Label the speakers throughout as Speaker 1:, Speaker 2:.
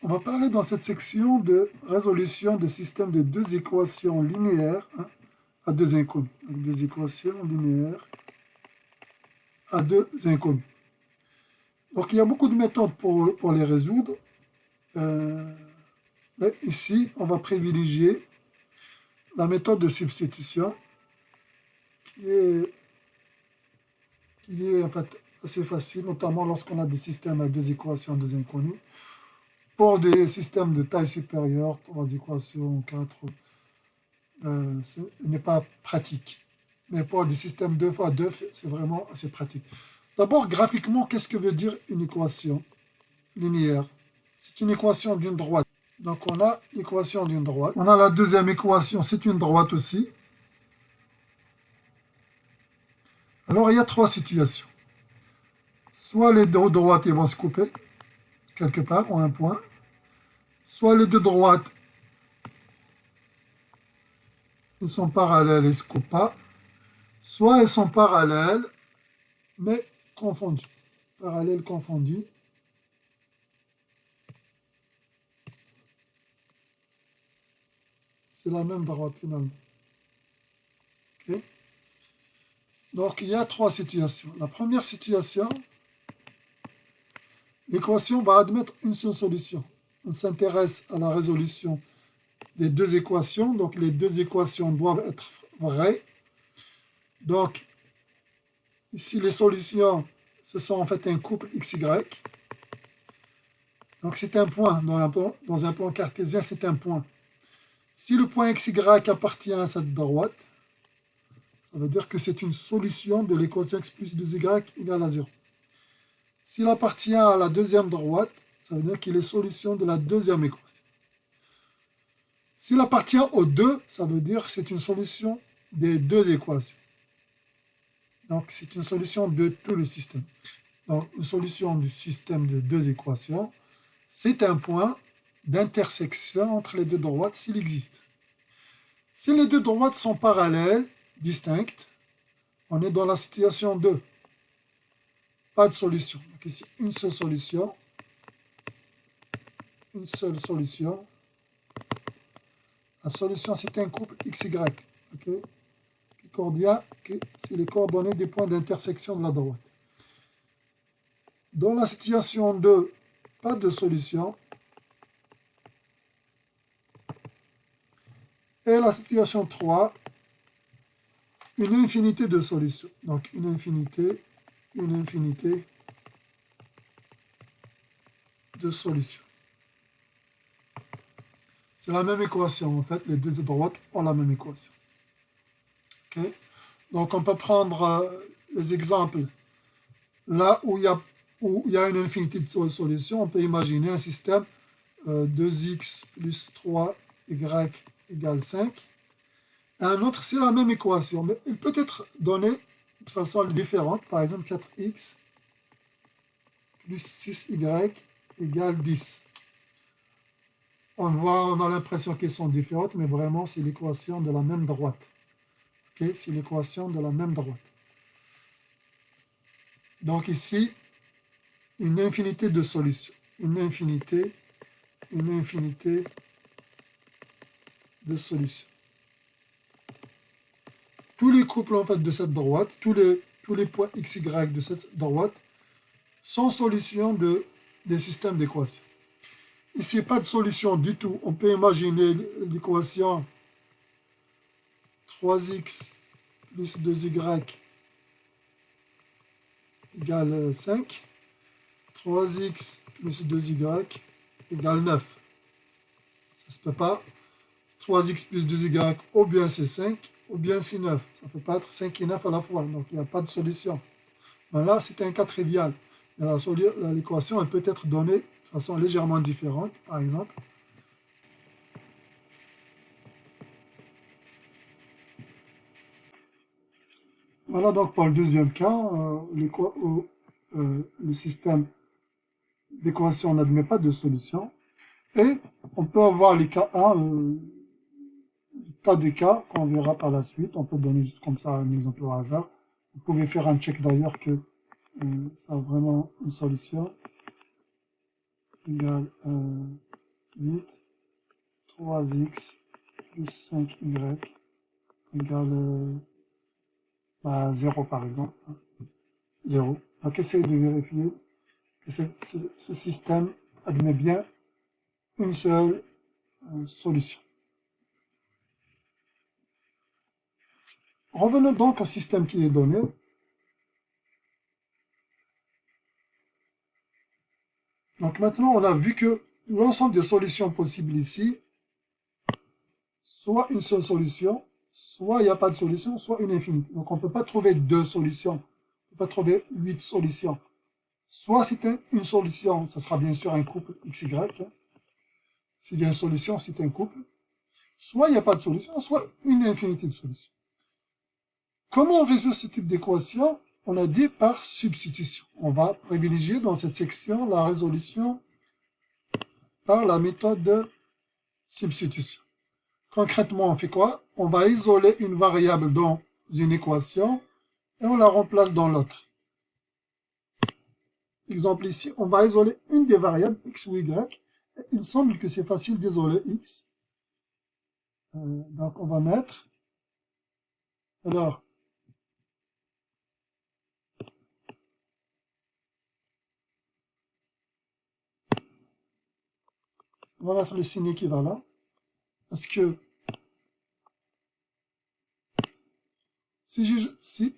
Speaker 1: On va parler dans cette section de résolution de systèmes de deux équations linéaires à deux inconnues. Donc, deux équations linéaires à deux inconnues. Donc il y a beaucoup de méthodes pour les résoudre. Mais ici, on va privilégier la méthode de substitution qui est en fait assez facile, notamment lorsqu'on a des systèmes à deux équations à deux inconnues. Pour des systèmes de taille supérieure, 3 équations, 4, ce n'est pas pratique. Mais pour des systèmes 2 fois 2, c'est vraiment assez pratique. D'abord, graphiquement, qu'est-ce que veut dire une équation linéaire? C'est une équation d'une droite. Donc on a l'équation d'une droite. On a la deuxième équation, c'est une droite aussi. Alors il y a trois situations. Soit les deux droites vont se couper, quelque part, ou un point. Soit les deux droites elles sont parallèles et ne se coupent pas. Soit elles sont parallèles, mais confondues. Parallèles confondues. C'est la même droite finalement. Okay. Donc il y a trois situations. La première situation, l'équation va admettre une seule solution. On s'intéresse à la résolution des deux équations. Donc les deux équations doivent être vraies. Donc ici les solutions, ce sont en fait un couple XY. Donc c'est un point. Dans un plan cartésien, c'est un point. Si le point XY appartient à cette droite, ça veut dire que c'est une solution de l'équation x plus 2y égale à 0. S'il appartient à la deuxième droite, ça veut dire qu'il est solution de la deuxième équation. S'il appartient aux deux, ça veut dire que c'est une solution des deux équations. Donc c'est une solution de tout le système. Donc une solution du système de deux équations, c'est un point d'intersection entre les deux droites s'il existe. Si les deux droites sont parallèles, distinctes, on est dans la situation 2. Pas de solution. Donc ici, une seule solution. Une seule solution. La solution, c'est un couple XY. Okay? C'est les coordonnées des points d'intersection de la droite. Dans la situation 2, pas de solution. Et la situation 3, une infinité de solutions. Donc une infinité de solutions. C'est la même équation, en fait, les deux droites ont la même équation. Okay? Donc on peut prendre les exemples. Là où il y a une infinité de solutions, on peut imaginer un système 2x plus 3y égale 5. Et un autre, c'est la même équation, mais il peut être donné de façon différente. Par exemple, 4x plus 6y égale 10. On a l'impression qu'elles sont différentes, mais vraiment, c'est l'équation de la même droite. Okay? C'est l'équation de la même droite. Donc ici, une infinité de solutions. Une infinité de solutions. Tous les couples en fait de cette droite, tous les points xy de cette droite sont solutions des systèmes d'équations. Ici, pas de solution du tout. On peut imaginer l'équation 3x plus 2y égale 5. 3x plus 2y égale 9. Ça ne se peut pas. 3x plus 2y, ou bien c'est 5, ou bien c'est 9. Ça ne peut pas être 5 et 9 à la fois, donc il n'y a pas de solution. Mais là, c'est un cas trivial. L'équation, elle peut être donnée de façon légèrement différente, par exemple. Voilà donc pour le deuxième cas, le système d'équation n'admet pas de solution. Et on peut avoir les cas 1, tas de cas qu'on verra par la suite. On peut donner juste comme ça un exemple au hasard. Vous pouvez faire un check d'ailleurs que ça a vraiment une solution égale 8, 3x plus 5y égale 0 par exemple. 0. Donc essayez de vérifier que ce système admet bien une seule solution. Revenons donc au système qui est donné. Donc maintenant, on a vu que l'ensemble des solutions possibles ici, soit une seule solution, soit il n'y a pas de solution, soit une infinie. Donc on ne peut pas trouver deux solutions, on ne peut pas trouver 8 solutions. Soit c'est une solution, ça sera bien sûr un couple XY. S'il y a une solution, c'est un couple. Soit il n'y a pas de solution, soit une infinité de solutions. Comment on résout ce type d'équation? On a dit par substitution. On va privilégier dans cette section la résolution par la méthode de substitution. Concrètement, on fait quoi? On va isoler une variable dans une équation et on la remplace dans l'autre. Exemple ici, on va isoler une des variables x ou y. Il semble que c'est facile d'isoler x. Donc on va mettre, alors, on va mettre le signe équivalent, parce que si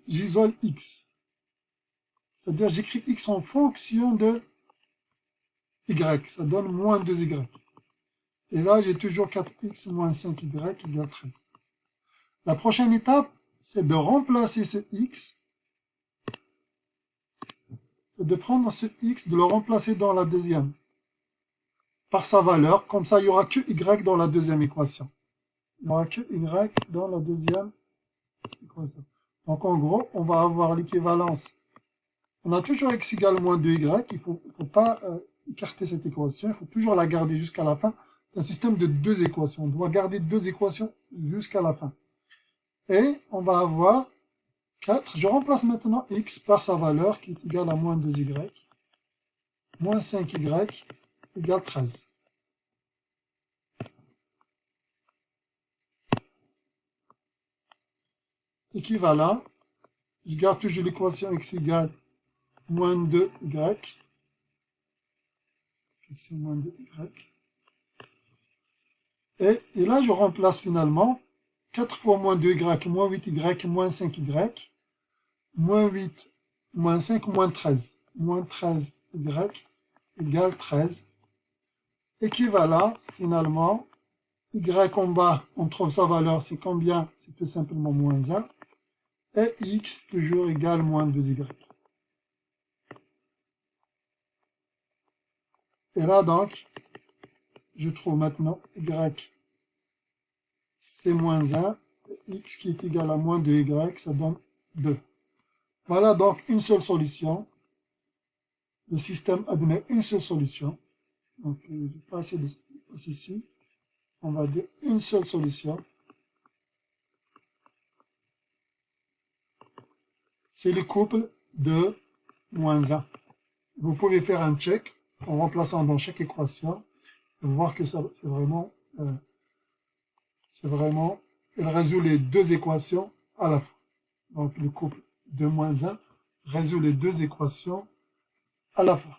Speaker 1: j'isole x, c'est-à-dire j'écris x en fonction de y, ça donne moins 2y. Et là, j'ai toujours 4x moins 5y égale 13. La prochaine étape, c'est de remplacer ce x, et de prendre ce x, de le remplacer dans la deuxième, par sa valeur. Comme ça, il n'y aura que y dans la deuxième équation. Il n'y aura que y dans la deuxième équation. Donc, en gros, on va avoir l'équivalence. On a toujours x égale moins 2y. Il ne faut pas écarter cette équation. Il faut toujours la garder jusqu'à la fin. C'est un système de deux équations. On doit garder deux équations jusqu'à la fin. Et on va avoir 4. Je remplace maintenant x par sa valeur qui est égale à moins 2y. Moins 5y égale 13. Équivalent. Je garde toujours l'équation x égale moins 2y. Ici, moins 2y. Et là, je remplace finalement 4 fois moins 2y, moins 8y, moins 5y, moins 8, moins 5, moins 13. Moins 13y égale 13. Équivalent, finalement, y en bas, on trouve sa valeur, c'est combien? C'est tout simplement moins 1. Et x toujours égale moins 2y. Et là, donc, je trouve maintenant y, c'est moins 1. Et x qui est égal à moins 2y, ça donne 2. Voilà donc une seule solution. Le système admet une seule solution. Donc, je vais passer ici. On va dire une seule solution. C'est le couple de moins 1. Vous pouvez faire un check en remplaçant dans chaque équation et voir que c'est vraiment, elle résout les deux équations à la fois. Donc, le couple de moins 1 résout les deux équations à la fois.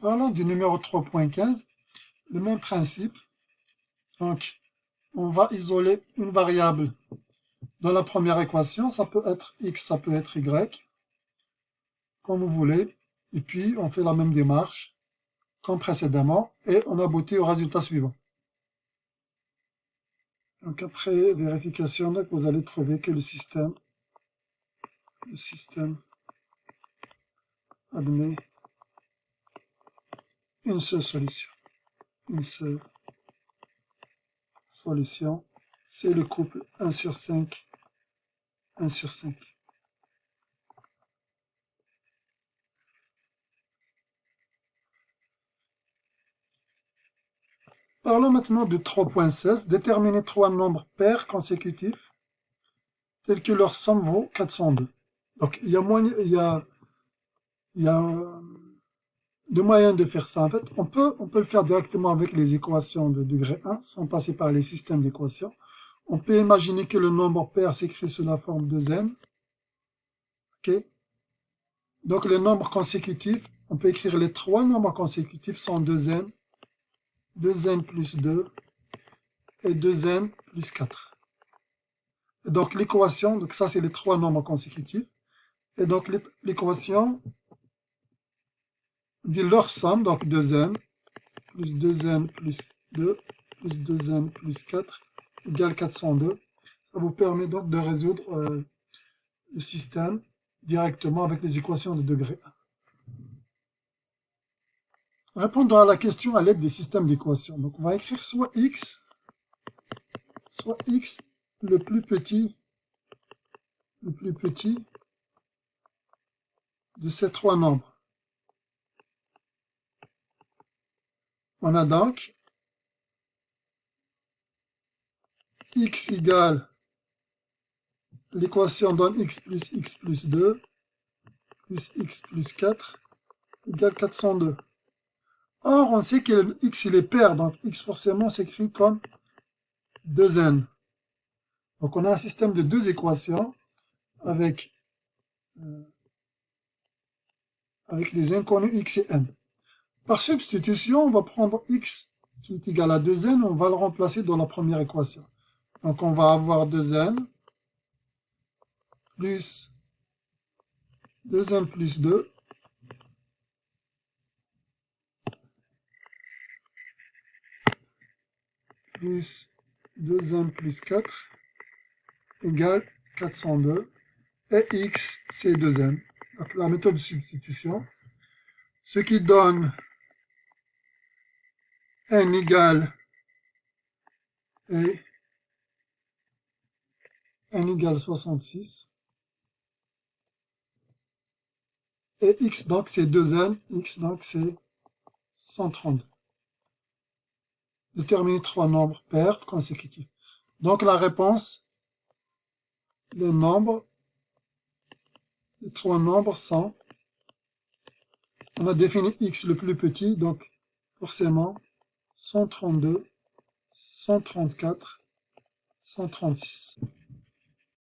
Speaker 1: Parlons du numéro 3.15, le même principe. Donc, on va isoler une variable dans la première équation. Ça peut être x, ça peut être y, comme vous voulez. Et puis, on fait la même démarche comme précédemment et on aboutit au résultat suivant. Donc, après vérification, donc, vous allez trouver que le système admet une seule solution. Une seule solution, c'est le couple 1 sur 5, 1 sur 5. Parlons maintenant de 3.16, déterminer trois nombres pairs consécutifs tels que leur somme vaut 402. Donc il y a deux moyens de faire ça. En fait, on peut le faire directement avec les équations de degré 1, sans passer par les systèmes d'équations. On peut imaginer que le nombre pair s'écrit sous la forme de n. Okay. Donc les nombres consécutifs, on peut écrire les trois nombres consécutifs sont 2n, 2n plus 2 et 2n plus 4. Et donc l'équation, donc ça c'est les trois nombres consécutifs. Et donc l'équation dit leur somme, donc 2n plus 2n plus 2 plus 2n plus 4 égale 402. Ça vous permet donc de résoudre le système directement avec les équations de degré 1. Répondons à la question à l'aide des systèmes d'équations. Donc on va écrire soit x le plus petit de ces trois nombres. On a donc x égale, l'équation donne x plus 2 plus x plus 4 égale 402. Or, on sait que le x il est pair, donc x forcément s'écrit comme 2n. Donc on a un système de deux équations avec les inconnus x et n. Par substitution, on va prendre x qui est égal à 2n, on va le remplacer dans la première équation. Donc on va avoir 2n plus 2n plus 2 plus 2n plus 4 égale 402. Et x, c'est 2n. Donc la méthode de substitution. Ce qui donne n égale 66. Et x, donc, c'est 2n. X, donc, c'est 132. Déterminer trois nombres pairs consécutifs. Donc, la réponse, les trois nombres sont, on a défini x le plus petit, donc, forcément, 132, 134, 136.